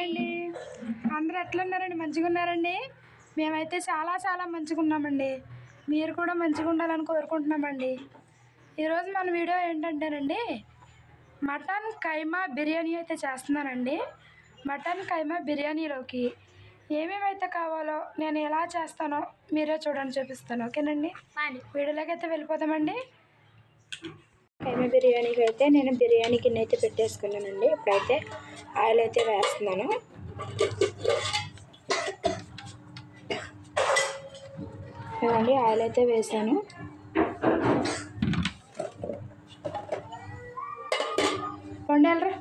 Hi అండి, అందరూ ఎట్లున్నారండి? మంచిగా ఉన్నారండి? మేమైతే చాలా చాలా మంచిగా ఉన్నామండి. మీరు కూడా మంచిగా ఉండాలని కోరుకుంటున్నామండి. ఈరోజు మన వీడియో ఏంటంటేనండి, మటన్ కైమా బిర్యానీ అయితే చేస్తున్నానండి. మటన్ కైమా బిర్యానీలోకి ఏమేమైతే కావాలో నేను ఎలా చేస్తానో మీరే చూడండి, చూపిస్తాను. ఓకేనండి, వీడియోలోకి అయితే వెళ్ళిపోతామండి. కైమా బిర్యానీకి అయితే నేను బిర్యానీ గిన్నె అయితే పెట్టేసుకున్నానండి. ఇప్పుడైతే ఆయిల్ అయితే వేస్తున్నాను. ఇవ్వండి, ఆయిల్ అయితే వేసాను. వండాలరా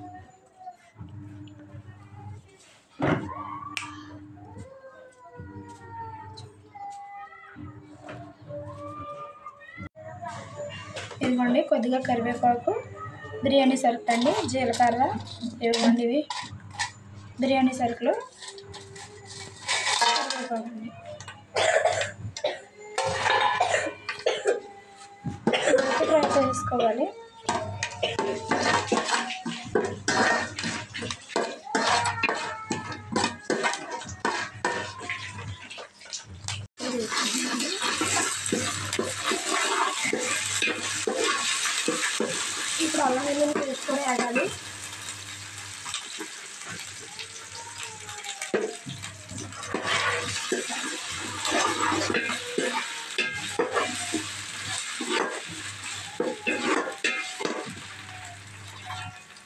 ఇదిగోండి, కొద్దిగా కరివేపాకు, బిర్యానీ సరుకులు అండి, జీలకర్ర, ఇవ్వండి ఇవి బిర్యానీ సరుకులు, కరివేపాకు అండి. ఫ్రై చేసుకోవాలి. ఇప్పుడు అల్లం వెల్లుల్లి పేస్ట్ కూడా వేయాలి.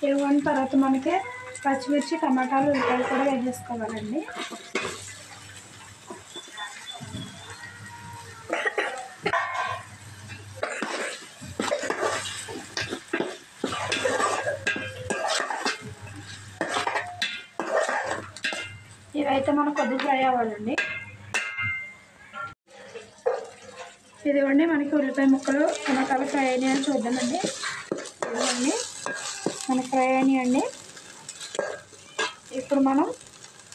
ఇవ్వని తర్వాత మనకి పచ్చిమిర్చి, టమాటాలు, ఉల్లిపాయలు కూడా వేసేసుకోవాలండి. ఇవైతే మనం కొద్దిగా ఫ్రై అవ్వాలండి. ఇదిగోండి, మనకి ఉల్లిపాయ ముక్కలు, టమాటాలు ఫ్రై అయినాయని చూద్దామండి. ఇదిగోండి, మనకి ఫ్రై అయినాయండి. ఇప్పుడు మనం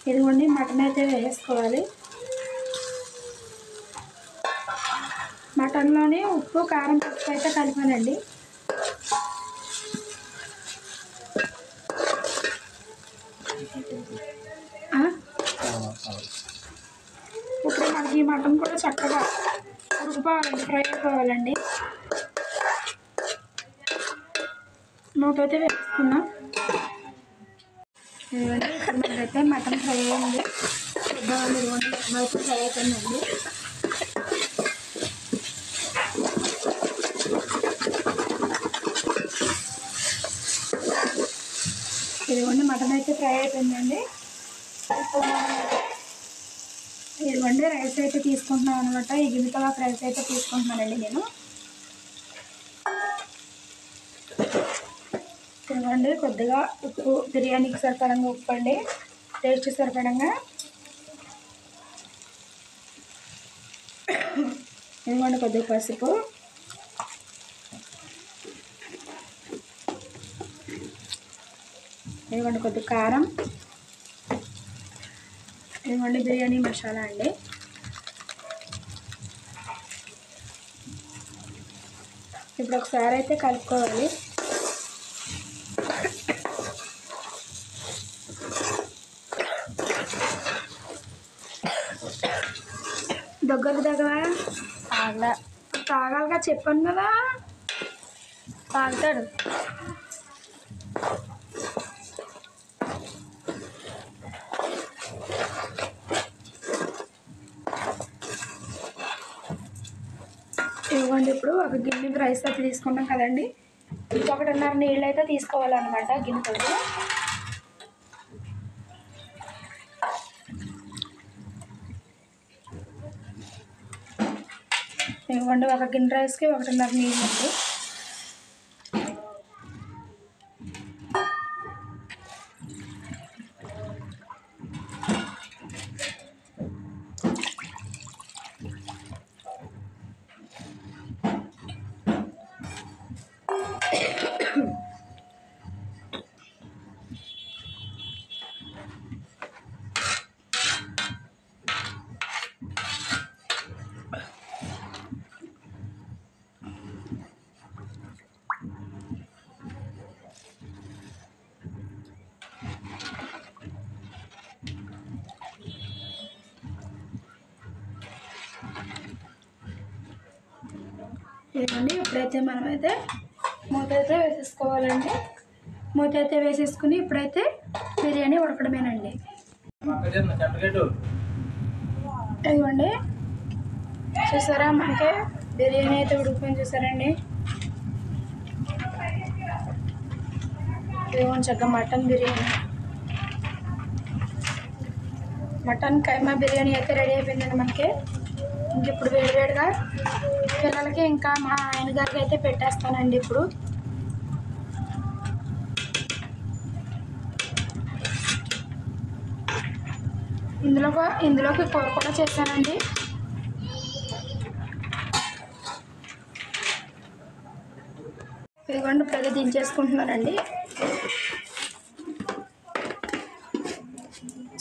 ఇదిగోండి మటన్ అయితే వేసుకోవాలి. మటన్లోని ఉప్పు, కారం, పసుపు అయితే కలిపానండి. ఇప్పుడు మనకి ఈ మటన్ కూడా చక్కగా ఉడికిపోవాలండి, ఫ్రై అయిపోవాలండి. మూతైతే వేసుకున్నాం. ఇదిగోండి, ఇక్కడ మనకైతే మటన్ ఫ్రై అయింది. చూద్దామండి, ఇదిగోండి మటన్ ఫ్రై అయిపోయిందండి. ఇదిగోండి, మటన్ అయితే ఫ్రై అయిపోయిందండి. ఇదిగోండి, రైస్ అయితే తీసుకుంటున్నాం అనమాట. ఈ గిన్నెతో రైస్ అయితే తీసుకుంటున్నానండి నేను. ఇదిగోండి, కొద్దిగా ఉప్పు, బిర్యానీకి సరిపడంగా ఉప్పు అండి, టేస్ట్ సరిపడంగా. ఇదిగోండి, కొద్దిగా పసుపు, ఇదిగోండి కొద్దిగా కారం, ఇదిగోండి బిర్యానీ మసాలా అండి. ఇప్పుడు ఒకసారి అయితే కలుపుకోవాలి. దగ్గర తాగాలిగా చెప్పాను కదా, తాగుతాడు. ఇవ్వండి, ఇప్పుడు ఒక గిన్నె రైస్ అయితే తీసుకున్నాం కదండి, 1.5 నీళ్ళు అయితే తీసుకోవాలన్నమాట గిన్నెతో. ఇవ్వండి, ఒక గిన్నె రైస్కి 1.5 నీళ్ళు అండి. ఇదిగోండి ఇప్పుడైతే మనమైతే మూత అయితే వేసేసుకోవాలండి. మూత అయితే వేసేసుకుని ఇప్పుడైతే బిర్యానీ ఉడకడమేనండి. ఇదిగోండి చూసారా, మనకి బిర్యానీ అయితే ఉడికిపోయింది చూసారండి. ఇదిగోండి చక్కగా మటన్ కైమా బిర్యానీ అయితే రెడీ అయిపోయిందండి మనకి. ఇంక ఇప్పుడు వేడివేడిగా పిల్లలకి ఇంకా మా ఆయన గారికి అయితే పెట్టేస్తానండి. ఇప్పుడు ఇందులోకి కూర కూడా చేశానండి. ఇదిగోండి ఇప్పుడైతే దించేసుకుంటున్నానండి.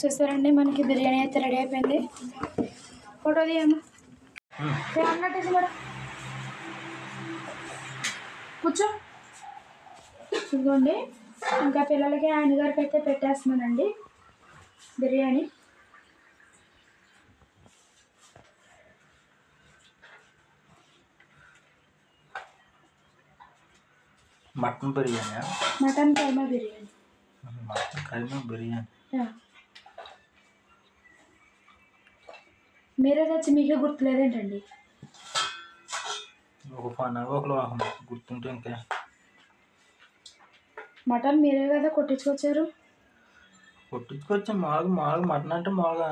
చూసారండి మనకి బిర్యానీ అయితే రెడీ అయిపోయింది. ఫోటో తీయమ్మా, కూర్చో. ఇదిగోండి ఇంకా పిల్లలకి ఆయన గారికి అయితే పెట్టేస్తున్నానండి biryani. Mutton biryani, mutton keema biryani. Mutton keema biryani మీరే తెచ్చి మీకే గుర్తులేదేంటండి? ఒక పండుగ ఒకరు గుర్తుంటే ఇంకా. మటన్ మీరే కదా కొట్టించుకొచ్చారు. కొట్టించుకొచ్చాం మామూలుగా మటన్ అంటే మామూలుగా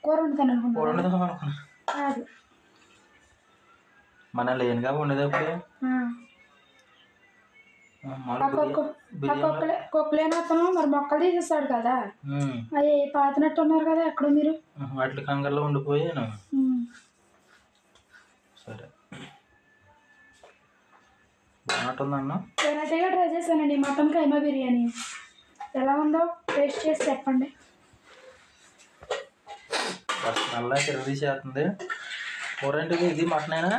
కూర వండుతాను అనుకున్నాను. కాదు, మన లేనుగా ఉండేటప్పుడు కుక్కలేని అతను మరి మొక్కలు తీసేస్తాడు కదా, అవి పాతినట్టు ఉన్నారు కదా ఎక్కడ మీరు. వాటి కంగారులో ఉండిపోయాను. సరే బాగుంటుందన్న. వెరైటీగా ట్రై చేశానండి మటన్ కైమా బిర్యానీ. ఎలా ఉందో టేస్ట్ చేసి చెప్పండి. నల్లా కిరదీ చేస్తుంది. కూర ఏంటిది? ఇది మటనేనా?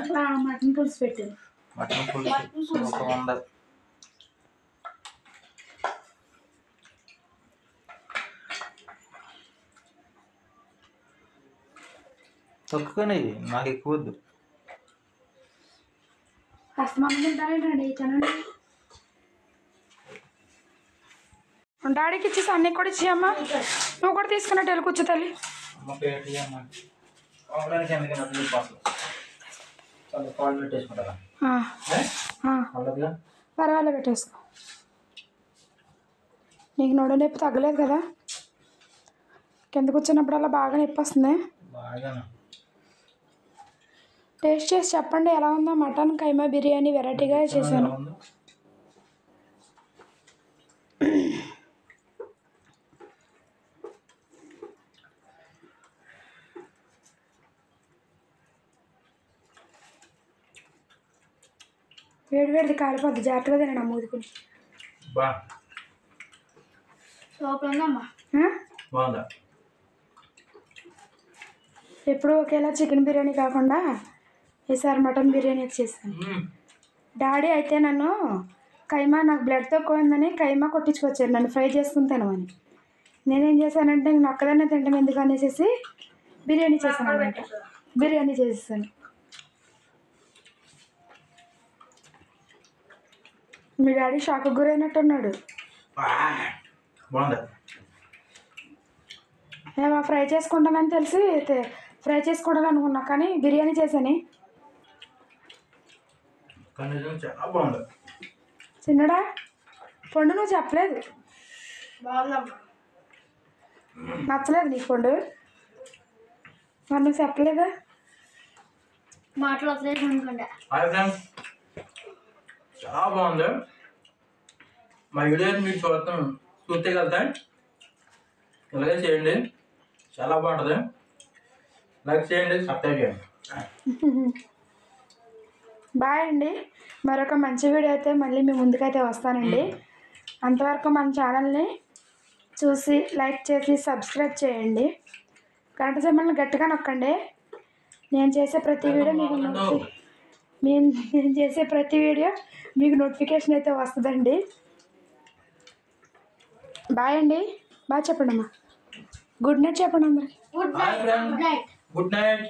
మటన్ పులుసు పెట్టింది. మటన్ పులుసు సూపర్ ఉంది. తక్కువనే, ఇది నాకు ఎక్కువ వద్దు. కష్టమంది తింటారేంటండి, తినండి. డాడీకి ఇచ్చేసి అన్నీ కూడా ఇచ్చేయమ్మా. నువ్వు కూడా తీసుకున్నట్టు వెళ్ళి కూర్చో తల్లి. పర్వాలేదు పెట్టేసుకో. నీకు నొడ నొప్పి తగ్గలేదు కదా? కింద కూర్చున్నప్పుడల్లా బాగా నొప్పి వస్తుంది. టేస్ట్ చేసి చెప్పండి ఎలా ఉందో. మటన్ కైమా బిర్యానీ వెరైటీగా చేశాను. వేడివేడిది కాలిపోద్ది, జాగ్రత్తగా తినడం మూదుకుని. సూపర్ ఉందమ్మా. ఎప్పుడు ఒకేలా చికెన్ బిర్యానీ కాకుండా ఈసారి మటన్ బిర్యానీ చేశాను. డాడీ అయితే నన్ను కైమా, నాకు బ్లడ్ తక్కువైందని కైమా కొట్టించుకొచ్చారు నన్ను ఫ్రై చేసుకుని తినమని. నేనేం చేశానంటే నేను ఒక్కదాన్నే తింటాం ఎందుకు అనేసి బిర్యానీ చేశాను అనమాట. బిర్యానీ చేసేసాను. మీ డాడీ షాక్కి గురైనట్టున్నాడు. మేము ఫ్రై చేసుకుంటానని తెలిసి ఫ్రై చేసుకుంటాను అనుకున్నా, కానీ బిర్యానీ చేశాను. చిన్నడా పండు నువ్వు చెప్పలేదు. నచ్చలేదు నీకు పండు? మరి నువ్వు చెప్పలేదా? మాట్లాడలేదు అనుకుంటా. చాలా బాగుంది. మా వీడియో మీరు చూస్తే కదా ఇలాగే చేయండి, చాలా బాగుంటుంది. లైక్ చేయండి, సబ్స్క్రైబ్ చేయండి. బాయ్ అండి. మరొక మంచి వీడియో అయితే మళ్ళీ మీ ముందుకైతే వస్తానండి. అంతవరకు మన ఛానల్ని చూసి లైక్ చేసి సబ్స్క్రైబ్ చేయండి. గంట సింబల్ని గట్టిగా నొక్కండి. నేను చేసే ప్రతి వీడియో మీకు నోటిఫికేషన్ అయితే వస్తుందండి. బాయ్ అండి. బాయ్ చెప్పండి అమ్మా. గుడ్ నైట్ చెప్పండి అందరికి. Good night.